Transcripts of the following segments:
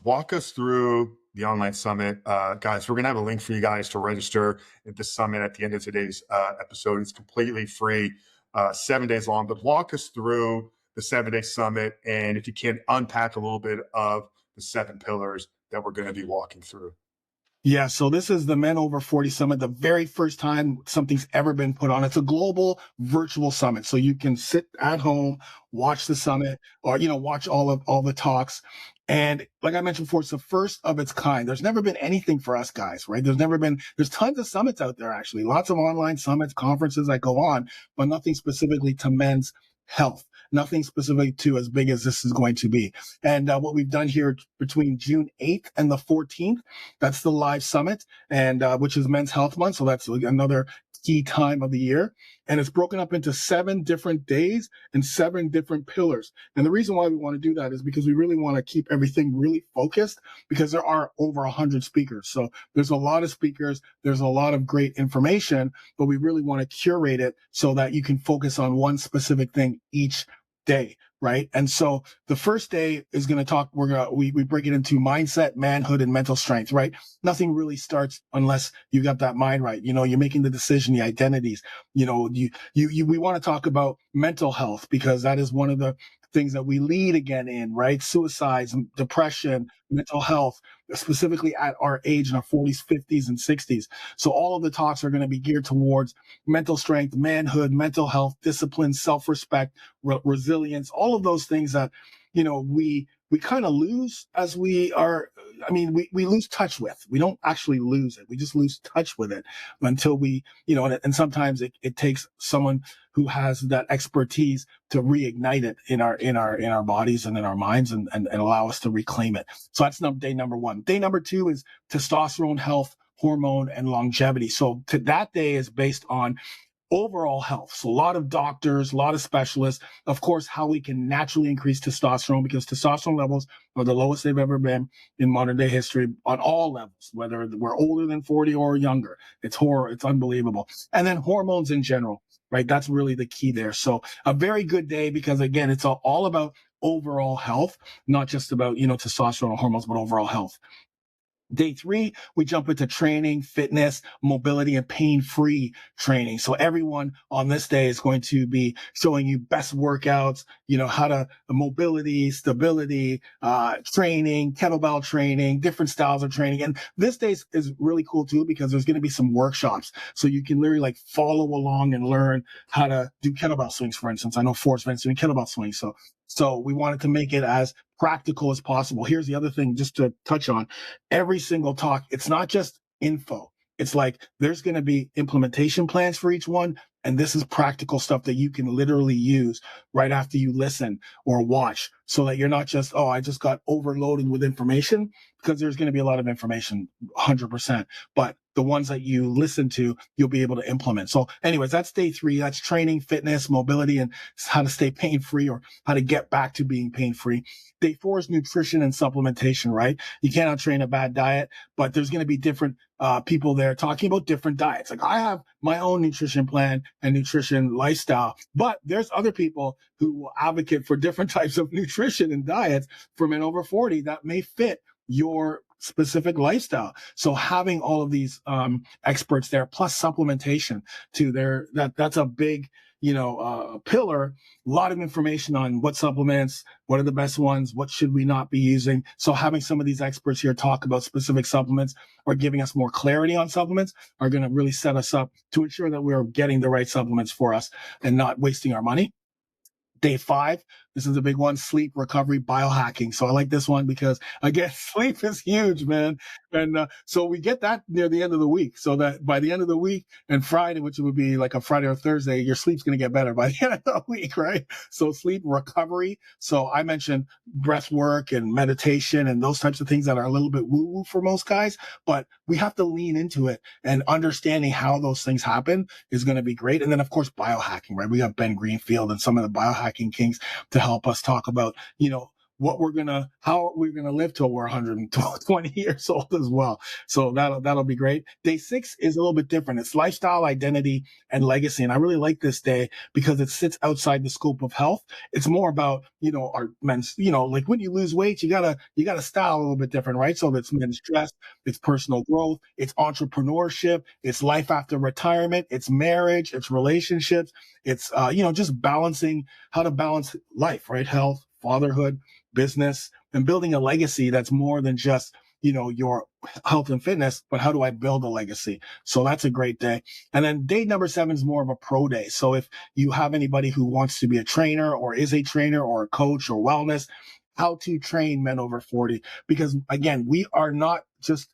Walk us through the online summit. Guys, we're going to have a link for you guys to register at the summit at the end of today's episode. It's completely free, 7 days long, but walk us through the 7 day summit. And if you can, unpack a little bit of the seven pillars that we're going to be walking through. Yeah, so this is the Men Over 40 Summit, the very first time something's ever been put on. It's a global virtual summit. So you can sit at home, watch the summit, or watch all the talks. And like I mentioned before, it's the first of its kind. There's never been anything for us guys, right? There's tons of summits out there, actually. Lots of online summits, conferences that go on, but nothing specifically to men's health. Nothing specific to as big as this is going to be. And what we've done here between June 8th and the 14th, that's the live summit, and which is Men's Health Month. So that's another key time of the year. And it's broken up into 7 different days and 7 different pillars. And the reason why we want to do that is because we really want to keep everything really focused, because there are over 100 speakers. So there's a lot of speakers. There's a lot of great information, but we really want to curate it so that you can focus on one specific thing each day, right? And so the first day is going to talk, we break it into mindset, manhood, and mental strength, right? Nothing really starts unless you got that mind right. You're making the decision, the identities, we want to talk about mental health, because that is one of the things that we lead again in, right? Suicides, depression, mental health, specifically at our age in our 40s, 50s, and 60s. So all of the talks are going to be geared towards mental strength, manhood, mental health, discipline, self-respect, resilience, all of those things that, we kind of lose as we are. I mean, we lose touch with. We don't actually lose it. We just lose touch with it until we, and sometimes it takes someone who has that expertise to reignite it in our bodies and in our minds, and allow us to reclaim it. So that's day number 1. Day number 2 is testosterone, health, hormone, and longevity. So that day is based on overall health. So a lot of doctors, a lot of specialists, of course, how we can naturally increase testosterone, because testosterone levels are the lowest they've ever been in modern day history on all levels, whether we're older than 40 or younger. It's unbelievable. And then hormones in general, right? That's really the key there. So a very good day, because again, it's all about overall health, not just about, testosterone or hormones, but overall health. Day 3, we jump into training, fitness, mobility, and pain-free training. So everyone on this day is going to be showing you best workouts, how to mobility, stability, training, kettlebell training, different styles of training. And this day is really cool too, because there's going to be some workshops. So you can literally follow along and learn how to do kettlebell swings, for instance. I know Forrest Vent's doing kettlebell swings. So we wanted to make it as practical as possible. Here's the other thing, just to touch on. Every single talk, it's not just info. It's like there's going to be implementation plans for each one. And this is practical stuff that you can literally use right after you listen or watch, so that you're not just, oh, I just got overloaded with information, because there's going to be a lot of information, 100%. But the ones that you listen to, you'll be able to implement. So anyways, that's day 3. That's training, fitness, mobility, and how to stay pain-free, or how to get back to being pain-free. Day 4 is nutrition and supplementation, right? You cannot train a bad diet, but there's going to be different people there talking about different diets. Like I have my own nutrition plan and nutrition lifestyle, but there's other people who will advocate for different types of nutrition and diets for men over 40 that may fit your specific lifestyle. So having all of these experts there, plus supplementation that's a big, pillar. A lot of information on what supplements, what are the best ones, what should we not be using. So having some of these experts here talk about specific supplements, or giving us more clarity on supplements, are going to really set us up to ensure that we're getting the right supplements for us and not wasting our money. Day 5, this is a big one: sleep, recovery, biohacking. So I like this one because, again, sleep is huge, man. And so we get that near the end of the week, so that by the end of the week and Friday, which would be like a Friday or Thursday, your sleep's going to get better by the end of the week, right? So sleep, recovery. So I mentioned breath work and meditation and those types of things that are a little bit woo-woo for most guys, but we have to lean into it, and understanding how those things happen is going to be great. And then, of course, biohacking, right? We got Ben Greenfield and some of the biohacking kings to help us talk about, how we're gonna live till we're 120 years old as well. So that'll be great. Day 6 is a little bit different. It's lifestyle, identity, and legacy. And I really like this day because it sits outside the scope of health. It's more about, our men's, like when you lose weight, you gotta style a little bit different, right? So it's men's dress, it's personal growth, it's entrepreneurship, it's life after retirement, it's marriage, it's relationships, it's just balancing how to balance life, right? Health, fatherhood, business, and building a legacy that's more than just your health and fitness, but how do I build a legacy? So that's a great day. And then day number 7 is more of a pro day. So if you have anybody who wants to be a trainer or is a trainer or a coach or wellness, how to train men over 40, because again, we are not just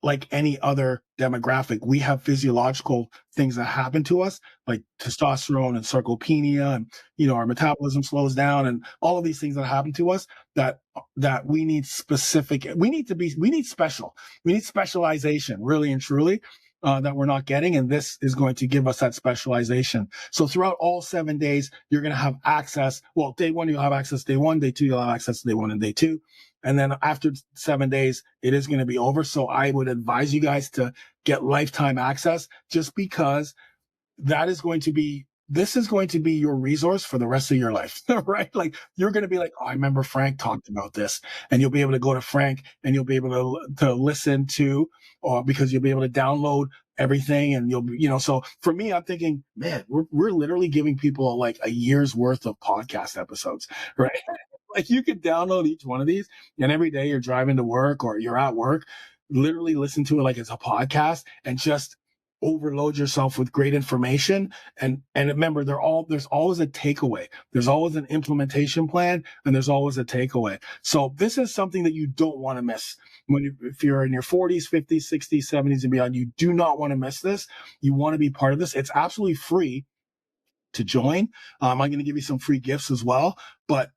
like any other demographic. We have physiological things that happen to us, like testosterone and sarcopenia, and our metabolism slows down, and all of these things that happen to us that we need we need specialization, really and truly. That we're not getting, and this is going to give us that specialization. So throughout all 7 days, you're going to have access. Well, day 1 you'll have access. Day 1, day 2 you'll have access to day 1 and day 2. And then after 7 days, it is going to be over. So I would advise you guys to get lifetime access, just because this is going to be your resource for the rest of your life, right? Like you're going to be like, oh, I remember Frank talked about this, and you'll be able to go to Frank and you'll be able to listen to, or because you'll be able to download everything, and so for me, I'm thinking, man, we're literally giving people like a year's worth of podcast episodes, right? Like you could download each one of these, and every day you're driving to work or you're at work, literally listen to it like it's a podcast and just overload yourself with great information. And remember, there's always a takeaway. There's always an implementation plan, and there's always a takeaway. So this is something that you don't want to miss. If you're in your 40s, 50s, 60s, 70s, and beyond, you do not want to miss this. You want to be part of this. It's absolutely free to join. I'm going to give you some free gifts as well, but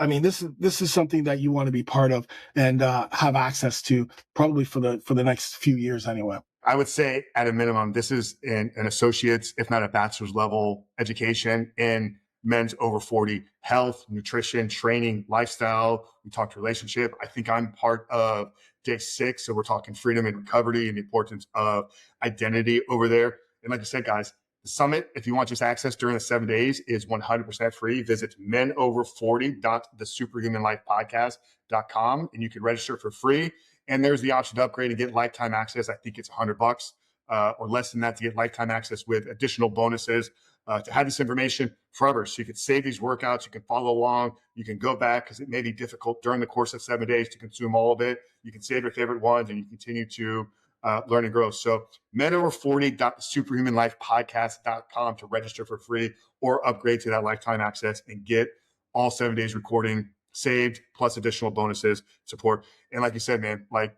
I mean, this is something that you want to be part of and have access to probably for the next few years anyway. I would say at a minimum, this is an associate's, if not a bachelor's level education in men's over 40 health, nutrition, training, lifestyle. We talked relationship. I think I'm part of day 6. So we're talking freedom and recovery and the importance of identity over there. And like I said, guys, the summit, if you want just access during the 7 days, is 100% free. Visit menover40.thesuperhumanlifepodcast.com and you can register for free. And there's the option to upgrade and get lifetime access. I think it's $100 or less than that to get lifetime access with additional bonuses to have this information forever. So you can save these workouts, you can follow along, you can go back because it may be difficult during the course of 7 days to consume all of it. You can save your favorite ones and you continue to learn and grow. So menover40.superhumanlifepodcast.com to register for free or upgrade to that lifetime access and get all 7 days recording saved plus additional bonuses, support. And like you said, man, like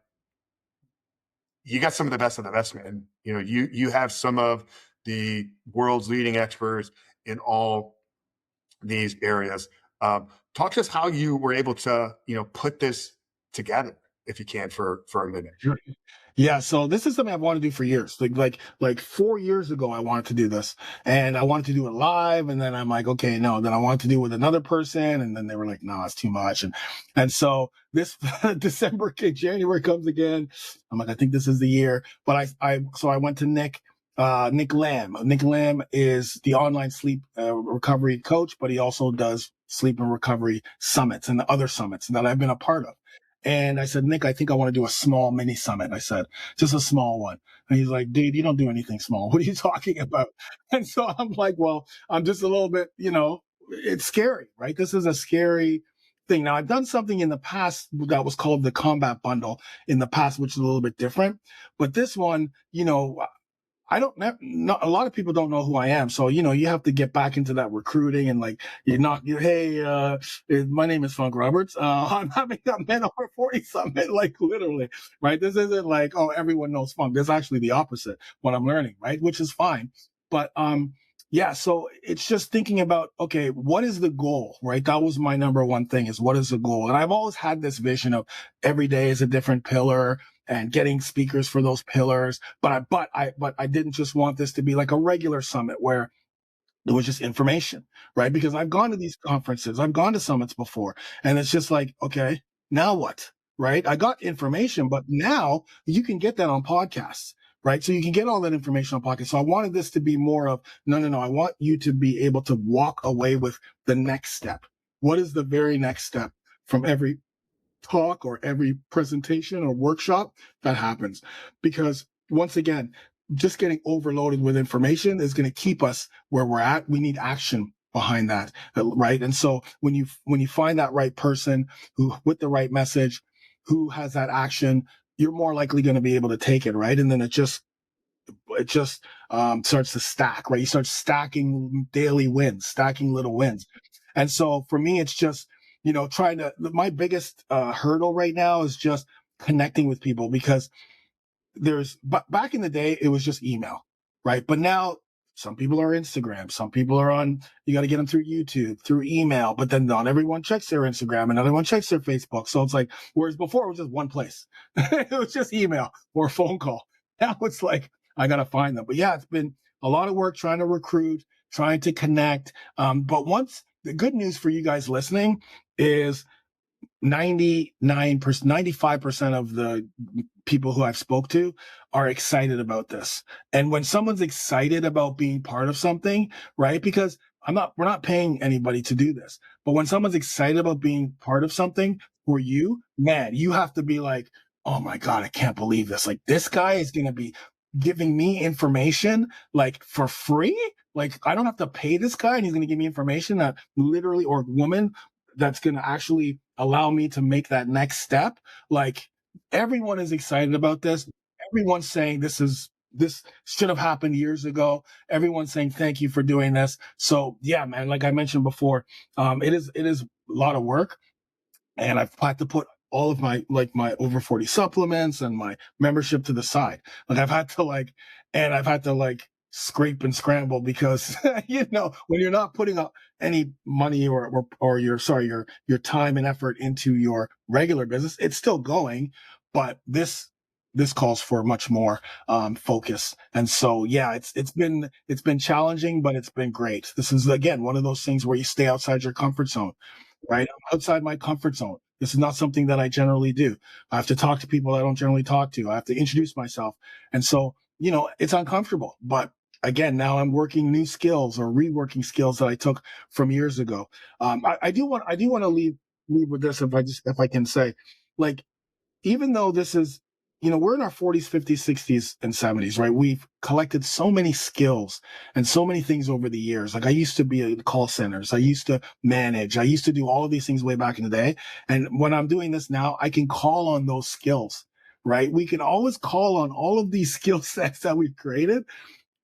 you got some of the best, man. You have some of the world's leading experts in all these areas. Talk to us how you were able to, put this together, if you can, for a minute. Sure. Yeah, so this is something I've wanted to do for years. Like 4 years ago, I wanted to do this, and I wanted to do it live. And then I'm like, okay, no. Then I wanted to do it with another person, and then they were like, no, it's too much. And so this January comes again. I'm like, I think this is the year. But I went to Nick Lamb. Nick Lamb is the online sleep recovery coach, but he also does sleep and recovery summits and the other summits that I've been a part of. And I said, Nick, I think I want to do a small mini summit. I said, just a small one. And he's like, dude, you don't do anything small. What are you talking about? And so I'm like, well, I'm just a little bit, it's scary, right? This is a scary thing. Now, I've done something in the past that was called the Combat Bundle in the past, which is a little bit different. But this one, a lot of people don't know who I am. So, you have to get back into that recruiting and like, hey, my name is Funk Roberts. I'm having a Men Over 40 Summit, like literally, right? This isn't like, oh, everyone knows Funk. This is actually the opposite, what I'm learning, right? Which is fine. But, yeah, so it's just thinking about, okay, what is the goal, right? That was my number one thing, is what is the goal? And I've always had this vision of every day is a different pillar and getting speakers for those pillars. But I didn't just want this to be like a regular summit where It was just information, right? Because I've gone to these conferences, I've gone to summits before, and it's just like, okay, now what? Right? I got information, but now you can get that on podcasts, right? So you can get all that information on podcasts. So I wanted this to be more of no, no, no. I want you to be able to walk away with the next step. What is the very next step from every talk or every presentation or workshop that happens? Because once again, just getting overloaded with information is going to keep us where we're at. We need action behind that, right? And so when you find that right person who with the right message, who has that action, you're more likely going to be able to take it, right? And then it just starts to stack, right? You start stacking daily wins, stacking little wins. And so for me, it's just, trying to, my biggest hurdle right now is just connecting with people because but back in the day, it was just email, right? But now some people are Instagram, some people are on, you got to get them through YouTube, through email, but then not everyone checks their Instagram and everyone checks their Facebook. So it's like, whereas before it was just one place, it was just email or a phone call. Now it's like, I got to find them. But yeah, it's been a lot of work trying to recruit, trying to connect. But once the good news for you guys listening is 99%, 95% of the people who I've spoke to are excited about this. And when someone's excited about being part of something, right? Because we're not paying anybody to do this, but when someone's excited about being part of something for you, man, you have to be like, oh my God, I can't believe this. Like this guy is going to be giving me information like for free. Like I don't have to pay this guy and he's going to give me information that literally, or woman that's going to actually allow me to make that next step. Like everyone is excited about this. Everyone's saying this should have happened years ago. Everyone's saying thank you for doing this. So yeah, man, like I mentioned before, it is a lot of work, and I've had to put all of my over 40 supplements and my membership to the side. Like I've had to scrape and scramble because when you're not putting up any money or your time and effort into your regular business, it's still going, but this calls for much more focus. And so yeah, it's been challenging, but it's been great. This is again one of those things where you stay outside your comfort zone, right? I'm outside my comfort zone. This is not something that I generally do. I have to talk to people I don't generally talk to. I have to introduce myself. And so, it's uncomfortable. But again, now I'm working new skills or reworking skills that I took from years ago. I do want to leave with this if I can say, like, even though this is, we're in our 40s, 50s, 60s, and 70s, right? We've collected so many skills and so many things over the years. Like I used to be in call centers. I used to manage. I used to do all of these things way back in the day. And when I'm doing this now, I can call on those skills, right? We can always call on all of these skill sets that we've created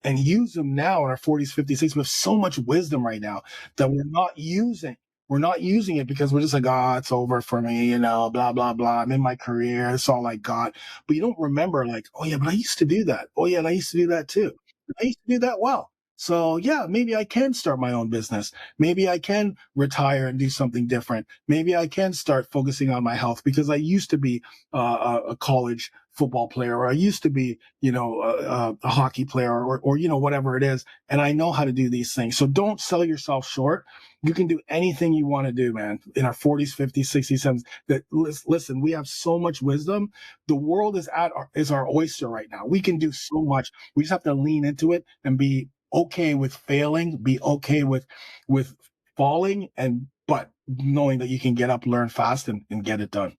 and use them now in our 40s, 50s, 60s. We have so much wisdom right now that we're not using. We're not using it because we're just like, oh, it's over for me, blah, blah, blah. I'm in my career. That's all I got. But you don't remember, like, oh, yeah, but I used to do that. Oh, yeah, and I used to do that too. I used to do that well. So, yeah, maybe I can start my own business. Maybe I can retire and do something different. Maybe I can start focusing on my health because I used to be a college football player, or I used to be, a hockey player, or whatever it is. And I know how to do these things. So don't sell yourself short. You can do anything you want to do, man. In our 40s, 50s, 60s, 70s. That listen, we have so much wisdom. The world is our oyster right now. We can do so much. We just have to lean into it and be okay with failing, be okay with falling, but knowing that you can get up, learn fast, and get it done.